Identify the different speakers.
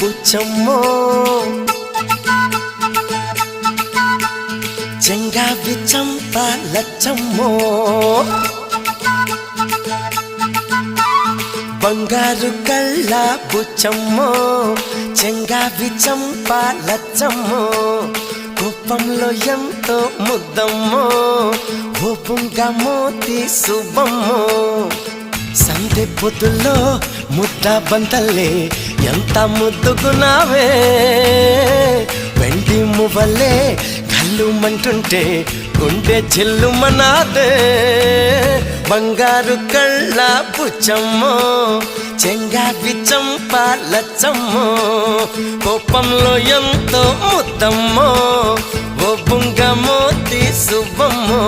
Speaker 1: బుచ్చమ్మో చెంగావి చంప లచ్చమ్మో బంగారు కళ్ళ బుచ్చమ్మో చెంగావి చంప లచ్చమ్మో కోపంలో ఎంతో ముద్దమ్మో కోపంగా మోతి శుభమ్మో సందె పొద్దుల్లో ముద్ద బంతల్లే ఎంత ముద్దుకున్నావే వెండి మువ్వలే కళ్ళు మంటుంటే గుండె చిల్లుమనాదే బంగారు కళ్ళ బుచ్చమ్మో చెంగావి చంప లచ్చమ్మో కోపంలో ఎంతో ముద్దమ్మో ఓ బుంగ మోతి శుభమ్మో